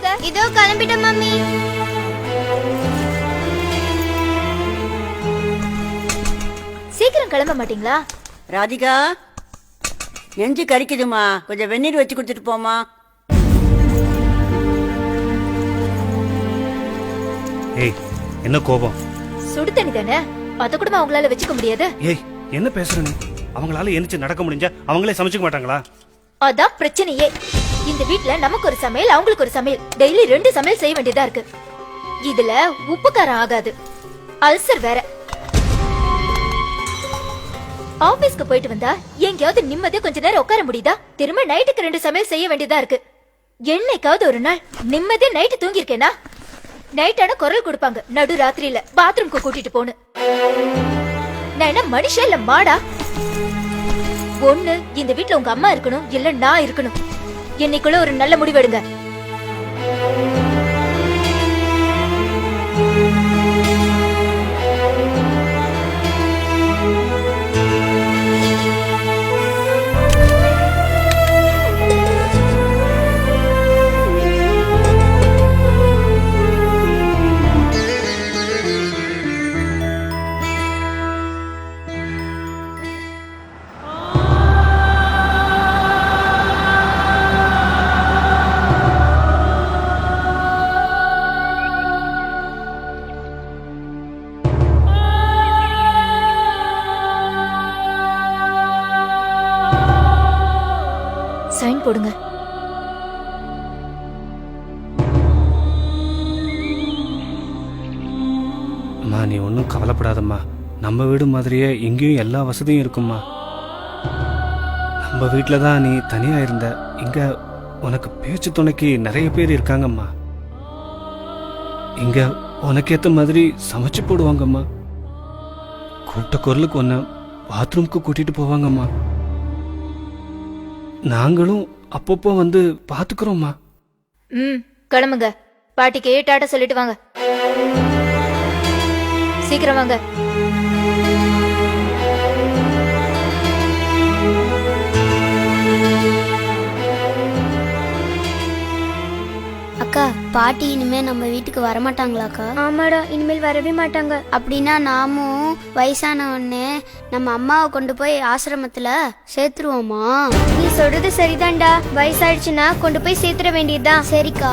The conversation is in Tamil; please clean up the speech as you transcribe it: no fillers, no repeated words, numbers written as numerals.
அத்தை. இதோ கிளம்பிட்டேன் மம்மி. சீக்கிரம் கிளம்ப மாட்டீங்களா? ராதிகா, நெஞ்சு கறிக்குதுமா, கொஞ்சம் வெந்நீர் வச்சு கொடுத்துட்டு போமா. ஏய், என்ன கோபம்? சுடு தண்ணி தானே, அத கூட அவங்களால வச்சுக்க முடியாது. ஏய், என்ன பேசுற நீ? அவங்களால எந்திரிச்சு நடக்க முடிஞ்சா அவங்களே சமைச்சுக்க மாட்டாங்களா? அதான் பிரச்சனையே. இந்த வீட்ல நமக்கு ஒரு சமையல், அவங்களுக்கு ஒரு சமையல், டெய்லி 2 சமையல் செய்ய வேண்டியதா இருக்கு. இதுல உப்பு காரம் ஆகாது, அல்சர் வேற. ஆபீஸ்க்கு போயிட்டு வந்தா எங்கேயாவது நிம்மதியா கொஞ்ச நேரம் உட்கார முடியுதா? திரும்ப நைட்டுக்கு 2 சமையல் செய்ய வேண்டியதா இருக்கு. என்னைக்காவது ஒரு நாள் நிம்மதியா நைட்டு தூங்கிருக்கேனா? நைட்டான குரல் கொடுப்பாங்க, நடு ராத்திரியில பாத்ரூம்க்கு கூட்டிட்டு போன்னு. நான் என்ன மனுஷன் இல்ல மாடா? ஒண்ணு இந்த வீட்ல உங்க அம்மா இருக்கணும், இல்ல நான் இருக்கணும். என்னைக்குள்ள ஒரு நல்ல முடிவெடுங்க. சைன் போடுங்க. அம்மா, நீ ஒன்றும் கவலைப்படாதம்மா. நம்ம வீடு மாதிரியே இங்கேயும் எல்லா வசதியும் இருக்கும்மா. நம்ம வீட்டில் தான் நீ தனியா இருந்த. இங்க உனக்கு பேச்சு துணைக்கு நிறைய பேர் இருக்காங்கம்மா. இங்க உனக்கேத்த மாதிரி சமைச்சு போடுவாங்கம்மா. கூப்பிட்ட குரலுக்கு ஒன்ன பாத்ரூம்க்கு கூட்டிட்டு போவாங்கம்மா. நாங்களும் அப்பப்போ வந்து பாத்துக்கிறோம்மா. கிளம்புங்க. பாட்டிக்கு டாட்டா சொல்லிட்டு வாங்க. சீக்கிரம் வாங்க. அக்கா, பாட்டி இனிமே நம்ம வீட்டுக்கு வரமாட்டாங்களாக்கா? ஆமாடா, இனிமேல் வரவே மாட்டாங்க. அப்படின்னா நாமும் வயசான உடனே நம்ம அம்மாவை கொண்டு போய் ஆசிரமத்துல சேர்த்துருவோமா? நீ சொல்றது சரிதான்டா. வயசாயிடுச்சுன்னா கொண்டு போய் சேர்த்துட வேண்டியதுதான். சரிக்கா.